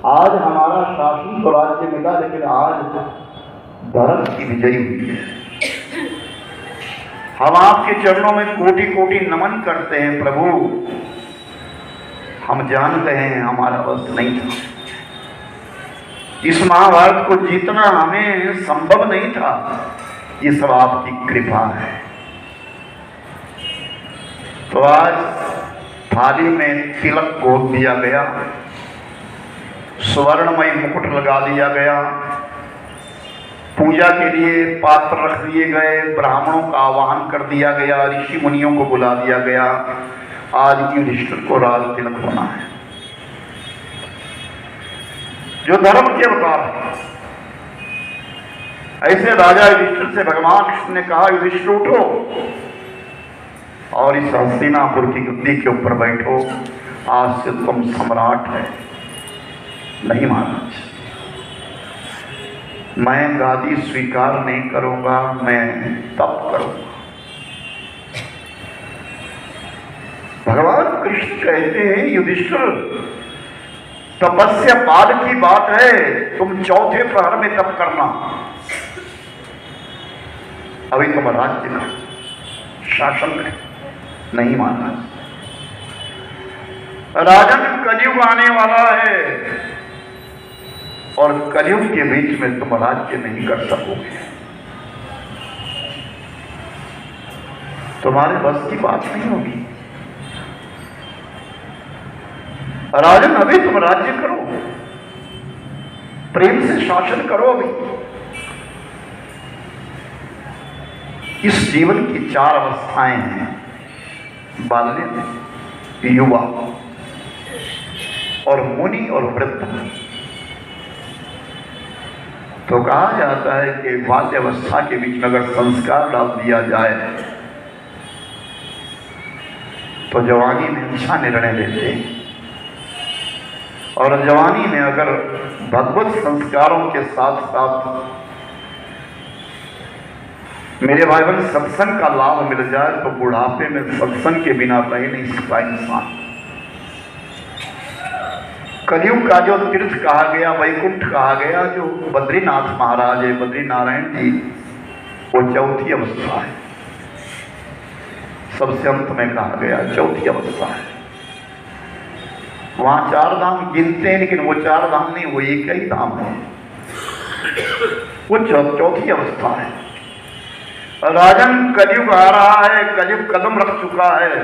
आज हमारा शासन तो राज्य मिला, लेकिन आज धर्म की विजयी हुई है। हम आपके चरणों में कोटि कोटि नमन करते हैं प्रभु। हम जानते हैं हमारा बस नहीं था, इस महाभारत को जीतना हमें संभव नहीं था, ये सब आपकी कृपा है। तो आज थाली में तिलक घोल दिया गया, स्वर्णमय मुकुट लगा दिया गया, पूजा के लिए पात्र रख दिए गए, ब्राह्मणों का आह्वान कर दिया गया, ऋषि मुनियों को बुला दिया गया। आज युधिष्ठिर को राज तिलक होना है, जो धर्म के अवतार है। ऐसे राजा युधिष्ठिर से भगवान कृष्ण ने कहा, युधिष्ठिर उठो और इस हस्तिनापुर की गद्दी के ऊपर बैठो, आज से तुम सम्राट है। नहीं महाराज, मैं गादी स्वीकार नहीं करूंगा, मैं तप करूंगा। भगवान कृष्ण कहते हैं, युधिष्ठिर तपस्या बाद की बात है, तुम चौथे प्रहर में तप करना, अभी तुम राज्य का शासन है। नहीं माना, राजन कलयुग आने वाला है और कलयुग के बीच में तुम राज्य नहीं कर सकोगे, तुम्हारे बस की बात नहीं होगी। राजन अभी तुम राज्य करो, प्रेम से शासन करो। अभी इस जीवन की चार अवस्थाएं हैं, बाल्य, युवा और मुनि और वृद्ध। तो कहा जाता है कि बाल्यावस्था के बीच में अगर संस्कार डाल दिया जाए तो जवानी में अच्छा निर्णय लेते हैं, और जवानी में अगर भगवत संस्कारों के साथ साथ मेरे भाई बहन सत्संग का लाभ मिल जाए तो बुढ़ापे में सत्संग के बिना रह नहीं सकता इंसान। कलयुग का जो तीर्थ कहा गया, वैकुंठ कहा गया, जो बद्रीनाथ महाराज है, बद्रीनारायण जी, वो चौथी अवस्था है। सबसे अंत में कहा गया चौथी अवस्था है। वहां चार धाम गिनते हैं, लेकिन वो चार धाम नहीं, वो एक ही धाम है, वो चौथी अवस्था है। राजन कलयुग आ रहा है, कलयुग कदम रख चुका है,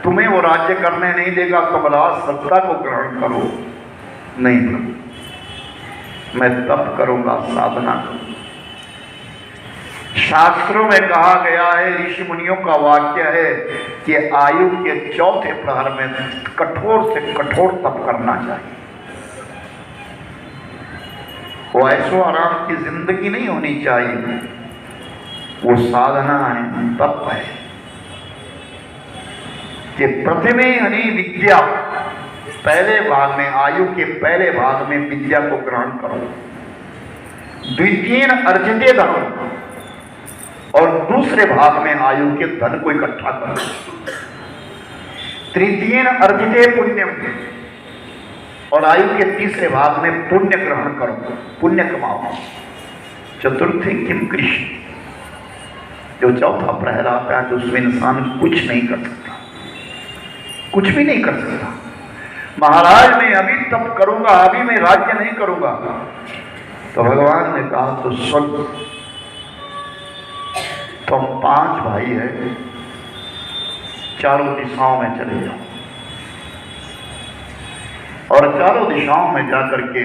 तुम्हें वो राज्य करने नहीं देगा, कमलास सत्ता को ग्रहण करो। नहीं प्रभु, मैं तप करूंगा, साधना करूंगा। शास्त्रों में कहा गया है, ऋषि मुनियों का वाक्य है कि आयु के चौथे प्रहर में कठोर से कठोर तप करना चाहिए। वो ऐसो आराम की जिंदगी नहीं होनी चाहिए, वो साधना है, तप है कि प्रथमे हनि विद्या, पहले भाग में, आयु के पहले भाग में विद्या को ग्रहण करो। द्वितीयेन अर्जिते धन, और दूसरे भाग में आयु के धन को इकट्ठा करो। तृतीयेन अर्जिते पुण्यम, और आयु के तीसरे भाग में पुण्य ग्रहण करो, पुण्य कमाओ। चतुर्थे किम कृष्ण, जो चौथा प्रहर आता है तो उसमें इंसान कुछ नहीं कर सकता, कुछ भी नहीं कर सकता। महाराज मैं अभी तप करूंगा, अभी मैं राज्य नहीं करूंगा। तो भगवान ने कहा तो सुन, तुम 5 भाई है, चारों दिशाओं में चले जाओ, और चारों दिशाओं में जाकर के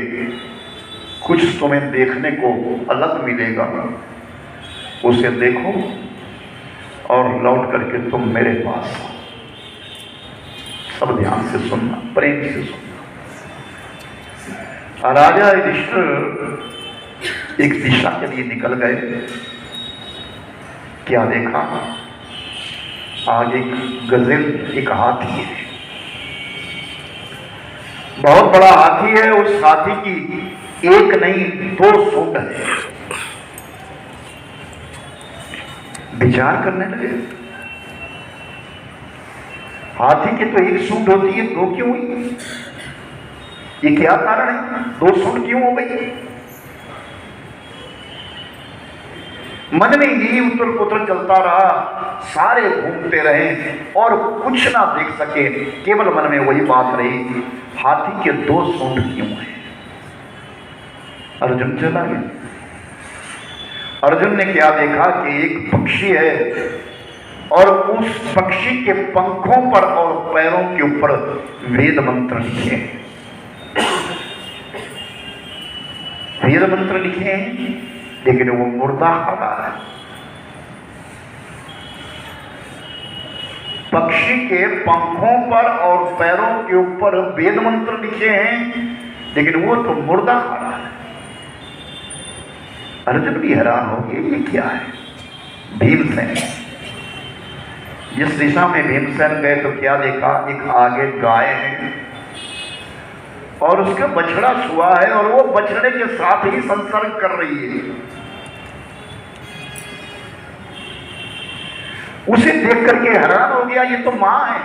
कुछ तुम्हें देखने को अलग मिलेगा, उसे देखो और लौट करके तुम मेरे पास आओ। सब ध्यान से सुनना, प्रेम से सुनना। राजा युधिष्ठिर एक दिशा के लिए निकल गए। क्या देखा? आगे गजेल, एक हाथी है, बहुत बड़ा हाथी है। उस हाथी की एक नहीं 2 सूंड है। विचार करने लगे, हाथी की तो एक सूंड होती है, 2 क्यों हुई? ये क्या कारण है? 2 सूंड क्यों हो गई? मन में यही उतर पुतर चलता रहा, सारे घूमते रहे और कुछ ना देख सके, केवल मन में वही बात रही, हाथी के 2 सूंड क्यों हैं? अर्जुन चला गया। अर्जुन ने क्या देखा कि एक पक्षी है और उस पक्षी के पंखों पर और पैरों के ऊपर वेद मंत्र लिखे हैं। वेद मंत्र लिखे हैं, लेकिन वो मुर्दा खड़ा है। पक्षी के पंखों पर और पैरों के ऊपर वेद मंत्र लिखे हैं, लेकिन वो तो मुर्दा खड़ा है। अर्जुन भी हैरान हो गए, ये क्या है? भीमसेन, जिस दिशा में भीमसेन गए तो क्या देखा? एक आगे गाय है और उसका बछड़ा छुआ है और वो बछड़े के साथ ही संसर्ग कर रही है। उसे देख करके हैरान हो गया, ये तो मां है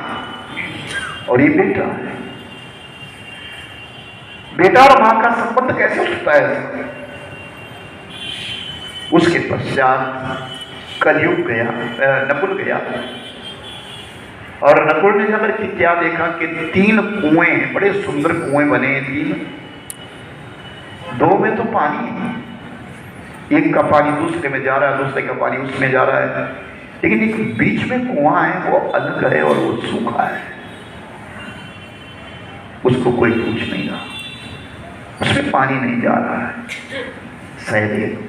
और ये बेटा है। बेटा और मां का संबंध कैसे उठता है? उसके पश्चात कलयुग गया, नकुल गया और नकुल ने जाकर के क्या देखा कि 3 कुएं हैं, बड़े सुंदर कुएं बने हैं 3। 2 में तो पानी है, एक का पानी दूसरे में जा रहा है, दूसरे का पानी उसमें जा रहा है, लेकिन एक बीच में कुआं है, वो अलग है और वो सूखा है। उसको कोई पूछ नहीं रहा, उसमें पानी नहीं जा रहा है। सहदेव,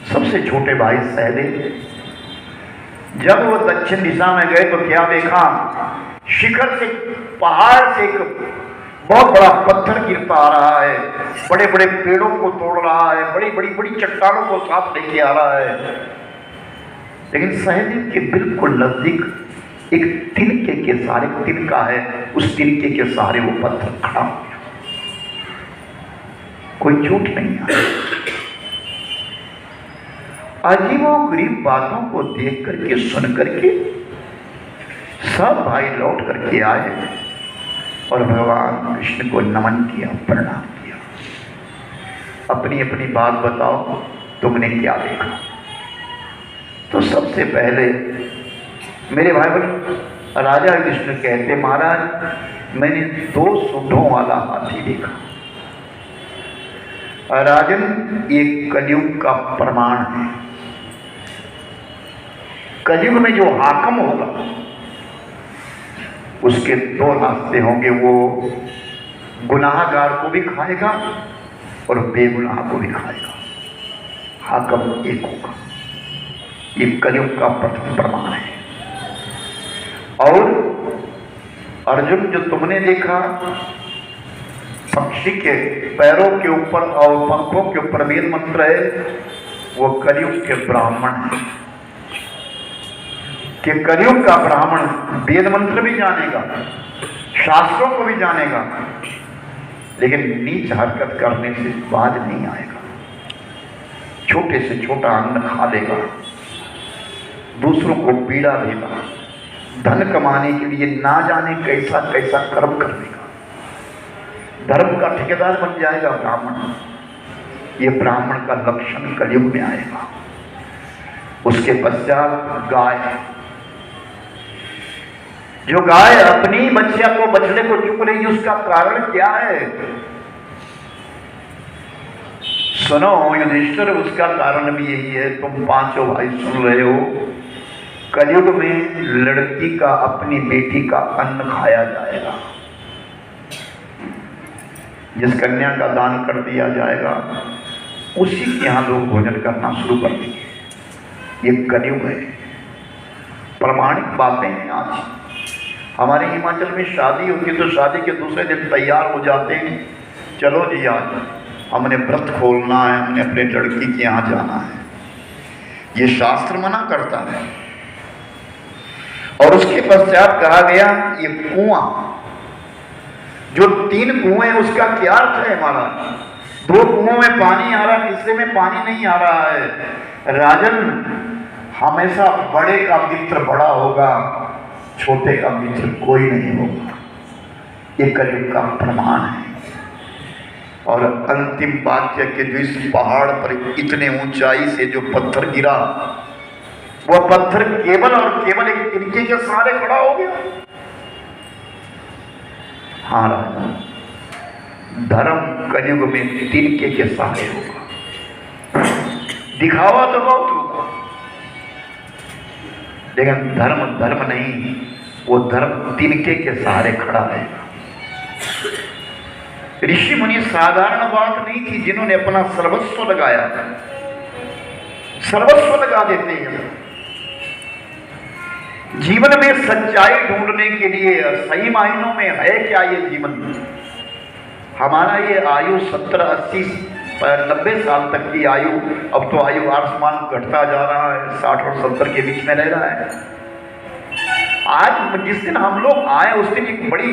सबसे छोटे भाई सहदेव, जब वो दक्षिण दिशा में गए तो क्या देखा? शिखर से, पहाड़ से एक बहुत बड़ा पत्थर गिरता आ रहा है, बड़े बड़े पेड़ों को तोड़ रहा है, बड़ी चट्टानों को साथ लेके आ रहा है। लेकिन सहदेव के बिल्कुल नजदीक एक तिनके के सहारे, तिनका है, उस तिनके के सहारे वो पत्थर खड़ा हो गया। कोई चोट नहीं आया। अजीबोगरीब बातों को देख करके, सुन करके सब भाई लौट करके आए और भगवान कृष्ण को नमन किया, प्रणाम किया। अपनी अपनी बात बताओ, तुमने क्या देखा? तो सबसे पहले मेरे भाई बहन राजा कृष्ण कहते, महाराज मैंने 2 सूंडों वाला हाथी देखा। राजन, ये कलयुग का प्रमाण है। कलयुग में जो हाकम होगा उसके 2 रास्ते होंगे, वो गुनाहगार को भी खाएगा और बेगुनाह को भी खाएगा। हाकम एक होगा, ये कलयुग का प्रथम प्रमाण है। और अर्जुन, जो तुमने देखा पक्षी के पैरों के ऊपर और पंखों के ऊपर वेद मंत्र है, वो कलयुग के ब्राह्मण है। कि कलयुग का ब्राह्मण वेद मंत्र भी जानेगा, शास्त्रों को भी जानेगा, लेकिन नीच हरकत करने से बाज नहीं आएगा। छोटे से छोटा अन्न खा लेगा, दूसरों को पीड़ा देगा, धन कमाने के लिए ना जाने कैसा कैसा कर्म कर देगा, धर्म का ठेकेदार बन जाएगा ब्राह्मण। ये ब्राह्मण का लक्षण कलयुग में आएगा। उसके पश्चात गाय, जो गाय अपनी बच्चिया को, बछड़े को चुप रही, उसका कारण क्या है? सुनो युधिष्ठिर, उसका कारण भी यही है, तुम 5 भाई सुन रहे हो। कलयुग में लड़की का, अपनी बेटी का अन्न खाया जाएगा। जिस कन्या का दान कर दिया जाएगा उसी के यहाँ लोग भोजन करना शुरू कर देंगे। ये कलयुग है, प्रमाणिक बातें हैं। आज हमारे हिमाचल में शादी होगी तो शादी के दूसरे दिन तैयार हो जाते हैं, चलो जी आज हमने व्रत खोलना है, हमने अपने लड़की के यहाँ जाना है। ये शास्त्र मना करता है। और उसके पश्चात कहा गया ये कुआं, जो 3 कुएं हैं उसका क्या अर्थ है हमारा? 2 कुओं में पानी आ रहा है, तीसरे में पानी नहीं आ रहा है। राजन, हमेशा बड़े का मित्र बड़ा होगा, छोटे का मित्र कोई नहीं होगा। ये कलयुग का प्रमाण है। और अंतिम वाक्य के जो इस पहाड़ पर इतने ऊंचाई से जो पत्थर गिरा, वह पत्थर केवल और केवल एक तिनके के सहारे खड़ा हो गया। हाँ राजा, धर्म कलयुग में तिनके के सहारे होगा। दिखावा तो बहुत होगा, लेकिन धर्म धर्म नहीं, वो धर्म तिनके के सहारे खड़ा रहेगा। ऋषि मुनि साधारण बात नहीं थी जिन्होंने अपना सर्वस्व लगाया। सर्वस्व लगा देते हैं जीवन में सच्चाई ढूंढने के लिए। सही मायनों में है क्या ये जीवन? हमारा ये आयु 70, 80, 90 साल तक की आयु, अब तो आयु आसमान घटता जा रहा है, 60 और 70 के बीच में रह रहा है। आज जिस दिन हम लोग आए उस दिन एक बड़ी